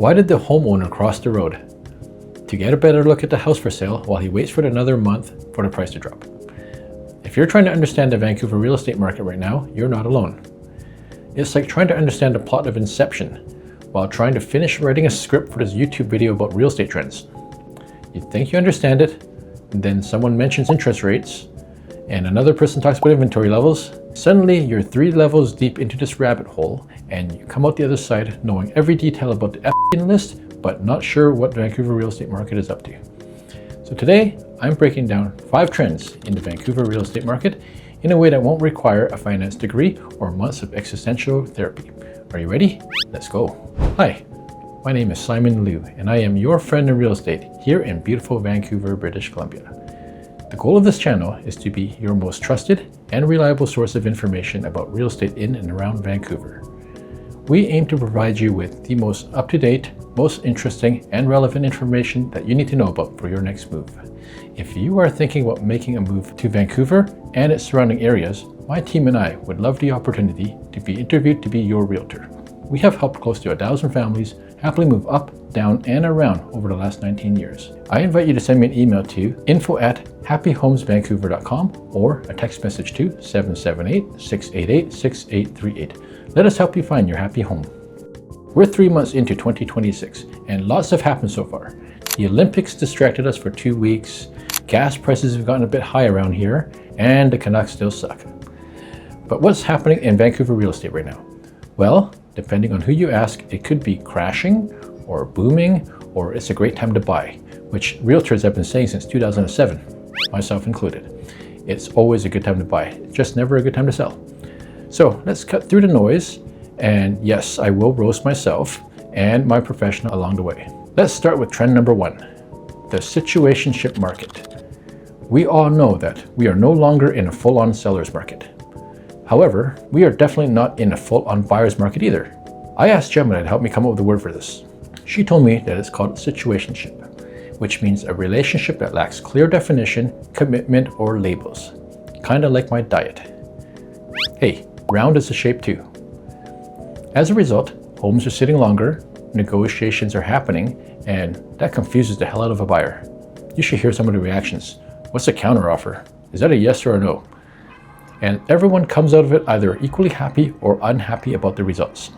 Why did the homeowner cross the road? To get a better look at the house for sale while he waits for another month for the price to drop. If you're trying to understand the Vancouver real estate market right now, you're not alone. It's like trying to understand the plot of Inception while trying to finish writing a script for this YouTube video about real estate trends. You think you understand it, and then someone mentions interest rates, and another person talks about inventory levels. Suddenly, you're 3 levels deep into this rabbit hole, and you come out the other side knowing every detail about the f***ing list, but not sure what the Vancouver real estate market is up to. So today, I'm breaking down 5 trends in the Vancouver real estate market in a way that won't require a finance degree or months of existential therapy. Are you ready? Let's go. Hi, my name is Simon Liu, and I am your friend in real estate here in beautiful Vancouver, British Columbia. The goal of this channel is to be your most trusted and reliable source of information about real estate in and around Vancouver. We aim to provide you with the most up-to-date, most interesting, and relevant information that you need to know about for your next move. If you are thinking about making a move to Vancouver and its surrounding areas, my team and I would love the opportunity to be interviewed to be your realtor. We have helped close to 1,000 families happily move up, down, and around over the last 19 years. I invite you to send me an email to info@happyhomesvancouver.com or a text message to 778-688-6838. Let us help you find your happy home. We're 3 months into 2026 and lots have happened so far. The Olympics distracted us for 2 weeks, gas prices have gotten a bit high around here, and the Canucks still suck. But what's happening in Vancouver real estate right now? Well, depending on who you ask, it could be crashing or booming, or it's a great time to buy, which realtors have been saying since 2007, myself included. It's always a good time to buy, just never a good time to sell. So let's cut through the noise, and yes, I will roast myself and my professional along the way. Let's start with trend number 1, the situationship market. We all know that we are no longer in a full-on seller's market. However, we are definitely not in a full-on buyer's market either. I asked Gemini to help me come up with a word for this. She told me that it's called situationship, which means a relationship that lacks clear definition, commitment, or labels. Kinda like my diet. Hey, round is a shape too. As a result, homes are sitting longer, negotiations are happening, and that confuses the hell out of a buyer. You should hear some of the reactions. What's a counteroffer? Is that a yes or a no? And everyone comes out of it either equally happy or unhappy about the results.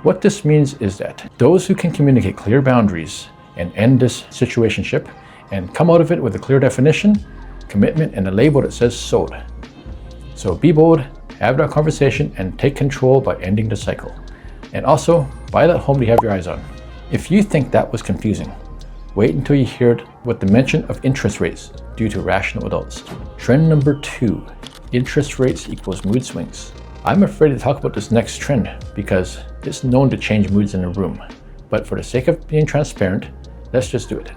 What this means is that those who can communicate clear boundaries and end this situationship and come out of it with a clear definition, commitment, and a label that says sold. So be bold, have that conversation, and take control by ending the cycle. And also, buy that home you have your eyes on. If you think that was confusing, wait until you hear what the mention of interest rates due to rational adults. Trend number 2, interest rates equals mood swings. I'm afraid to talk about this next trend because it's known to change moods in a room. But for the sake of being transparent, let's just do it.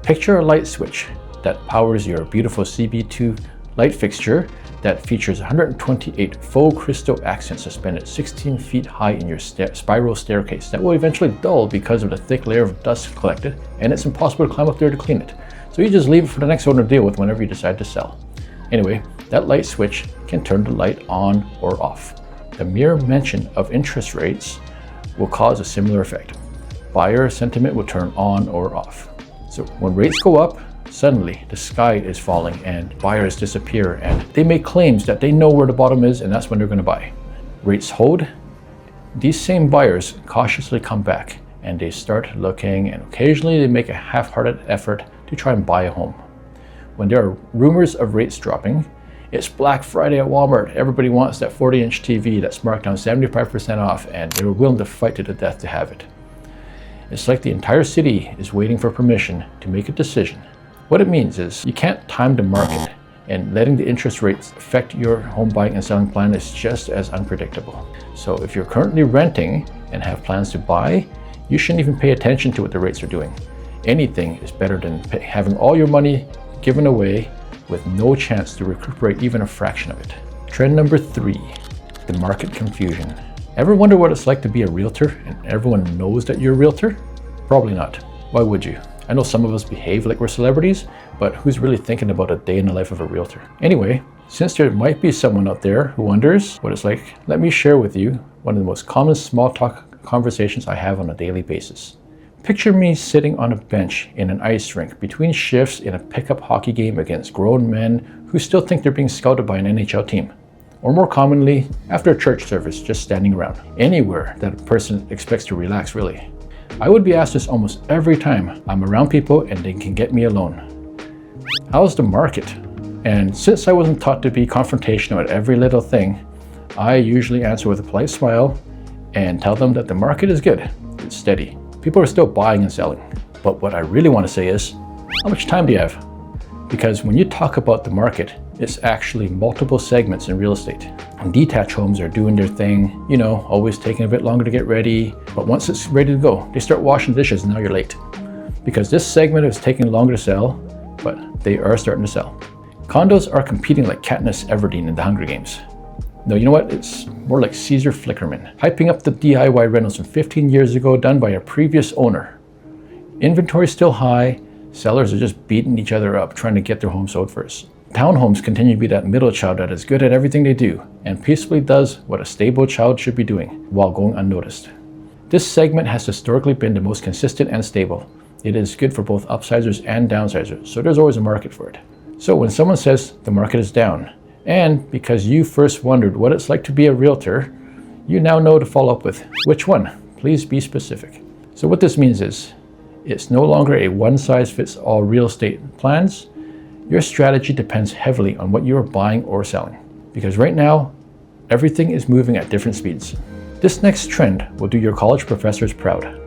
Picture a light switch that powers your beautiful CB2 light fixture that features 128 faux crystal accents suspended 16 feet high in your spiral staircase that will eventually dull because of the thick layer of dust collected, and it's impossible to climb up there to clean it. So you just leave it for the next owner to deal with whenever you decide to sell. Anyway, that light switch can turn the light on or off. The mere mention of interest rates will cause a similar effect. Buyer sentiment will turn on or off. So when rates go up, suddenly the sky is falling and buyers disappear and they make claims that they know where the bottom is and that's when they're going to buy. Rates hold, these same buyers cautiously come back and they start looking, and occasionally they make a half-hearted effort to try and buy a home. When there are rumors of rates dropping, it's Black Friday at Walmart. Everybody wants that 40-inch TV that's marked down 75% off, and they're willing to fight to the death to have it. It's like the entire city is waiting for permission to make a decision. What it means is you can't time the market, and letting the interest rates affect your home buying and selling plan is just as unpredictable. So if you're currently renting and have plans to buy, you shouldn't even pay attention to what the rates are doing. Anything is better than having all your money given away with no chance to recuperate even a fraction of it. Trend number 3, the market confusion. Ever wonder what it's like to be a realtor and everyone knows that you're a realtor? Probably not. Why would you? I know some of us behave like we're celebrities, but who's really thinking about a day in the life of a realtor? Anyway, since there might be someone out there who wonders what it's like, let me share with you one of the most common small talk conversations I have on a daily basis. Picture me sitting on a bench in an ice rink between shifts in a pickup hockey game against grown men who still think they're being scouted by an NHL team. Or more commonly, after a church service, just standing around. Anywhere that a person expects to relax, really. I would be asked this almost every time I'm around people and they can get me alone. How's the market? And since I wasn't taught to be confrontational at every little thing, I usually answer with a polite smile and tell them that the market is good, it's steady. People are still buying and selling. But what I really want to say is, how much time do you have? Because when you talk about the market, it's actually multiple segments in real estate. And detached homes are doing their thing, always taking a bit longer to get ready. But once it's ready to go, they start washing dishes and now you're late. Because this segment is taking longer to sell, but they are starting to sell. Condos are competing like Katniss Everdeen in the Hunger Games. No, you know what? It's more like Caesar Flickerman, hyping up the DIY rentals from 15 years ago done by a previous owner. Inventory is still high, sellers are just beating each other up trying to get their home sold first. Townhomes continue to be that middle child that is good at everything they do and peacefully does what a stable child should be doing while going unnoticed. This segment has historically been the most consistent and stable. It is good for both upsizers and downsizers, so there's always a market for it. So when someone says the market is down, and because you first wondered what it's like to be a realtor, you now know to follow up with, which one? Please be specific. So what this means is, it's no longer a one-size-fits-all real estate plans. Your strategy depends heavily on what you are buying or selling. Because right now, everything is moving at different speeds. This next trend will do your college professors proud.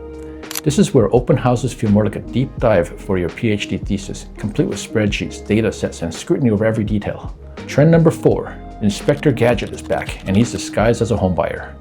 This is where open houses feel more like a deep dive for your PhD thesis, complete with spreadsheets, data sets, and scrutiny over every detail. Trend number 4, Inspector Gadget is back, and he's disguised as a home buyer.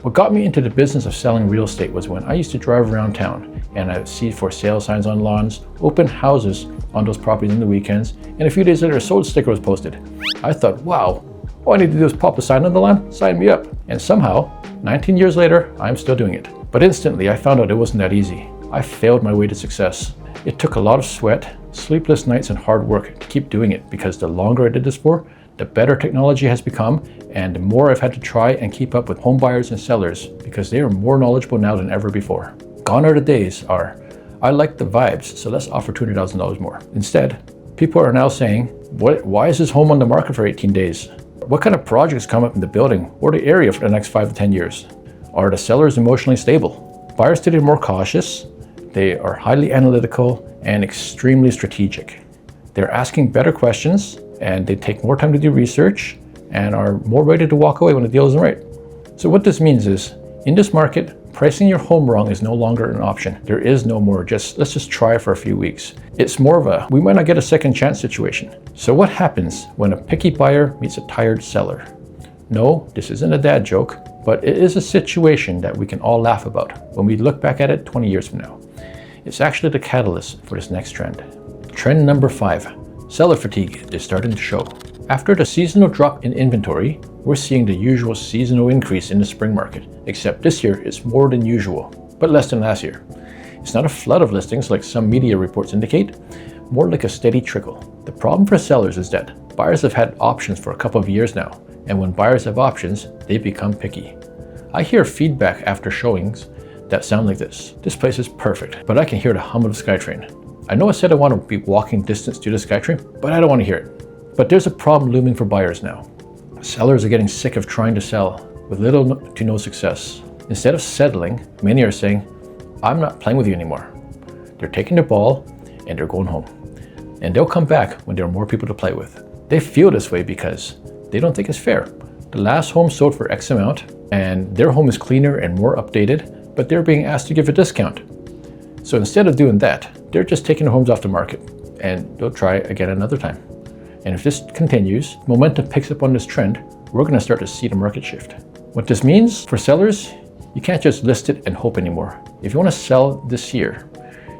What got me into the business of selling real estate was when I used to drive around town and I would see for sale signs on lawns, open houses on those properties on the weekends, and a few days later a sold sticker was posted. I thought, wow, all I need to do is pop a sign on the lawn, sign me up. And somehow, 19 years later, I'm still doing it. But instantly I found out it wasn't that easy. I failed my way to success. It took a lot of sweat, sleepless nights, and hard work to keep doing it because the longer I did this for, the better technology has become and the more I've had to try and keep up with home buyers and sellers because they are more knowledgeable now than ever before. Gone are the days I like the vibes, so let's offer $200,000 more. Instead, people are now saying, why is this home on the market for 18 days? What kind of projects come up in the building or the area for the next 5 to 10 years? Are the sellers emotionally stable? Buyers today are more cautious. They are highly analytical and extremely strategic. They're asking better questions and they take more time to do research and are more ready to walk away when the deal isn't right. So what this means is, in this market, pricing your home wrong is no longer an option. There is no more let's just try for a few weeks. It's more of a, we might not get a second chance situation. So what happens when a picky buyer meets a tired seller? No, this isn't a dad joke, but it is a situation that we can all laugh about when we look back at it 20 years from now. It's actually the catalyst for this next trend. Trend number 5, seller fatigue is starting to show. After the seasonal drop in inventory, we're seeing the usual seasonal increase in the spring market, except this year it's more than usual, but less than last year. It's not a flood of listings like some media reports indicate, more like a steady trickle. The problem for sellers is that buyers have had options for a couple of years now, and when buyers have options, they become picky. I hear feedback after showings that sound like this. This place is perfect, but I can hear the hum of the SkyTrain. I know I said I want to be walking distance to the SkyTrain, but I don't want to hear it. But there's a problem looming for buyers now. Sellers are getting sick of trying to sell with little to no success. Instead of settling, many are saying, I'm not playing with you anymore. They're taking their ball and they're going home. And they'll come back when there are more people to play with. They feel this way because they don't think it's fair. The last home sold for X amount and their home is cleaner and more updated, but they're being asked to give a discount. So instead of doing that, they're just taking their homes off the market and they'll try again another time. And if this continues, momentum picks up on this trend, we're going to start to see the market shift. What this means for sellers, you can't just list it and hope anymore. If you want to sell this year,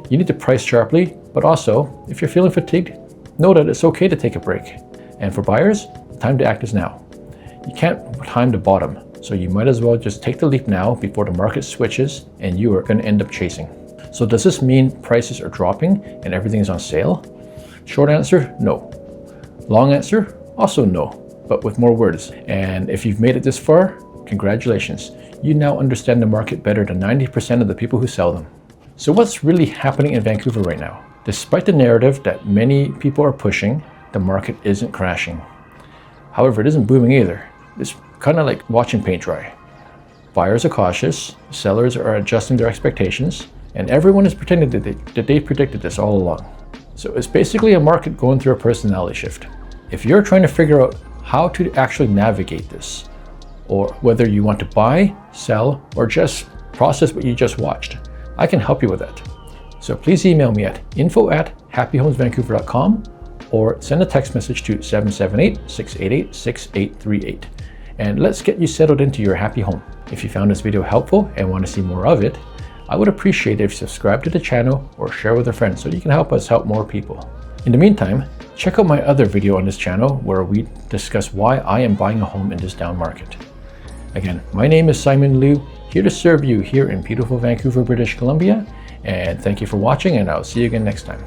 you need to price sharply, but also, if you're feeling fatigued, know that it's okay to take a break. And for buyers, the time to act is now. You can't time the bottom, so you might as well just take the leap now before the market switches and you are going to end up chasing. So does this mean prices are dropping and everything is on sale? Short answer, no. Long answer, Also no, but with more words. And if you've made it this far, congratulations. You now understand the market better than 90% of the people who sell them. So what's really happening in Vancouver right now? Despite the narrative that many people are pushing, the market isn't crashing. However, it isn't booming either. It's kind of like watching paint dry. Buyers are cautious, sellers are adjusting their expectations, and everyone is pretending that they predicted this all along. So it's basically a market going through a personality shift. If you're trying to figure out how to actually navigate this, or whether you want to buy, sell, or just process what you just watched, I can help you with that. So please email me at info@happyhomesvancouver.com or send a text message to 778-688-6838. And let's get you settled into your happy home. If you found this video helpful and want to see more of it, I would appreciate it if you subscribe to the channel or share with a friend so you can help us help more people. In the meantime, check out my other video on this channel where we discuss why I am buying a home in this down market. Again, my name is Simon Liu, here to serve you here in beautiful Vancouver, British Columbia, and thank you for watching, and I'll see you again next time.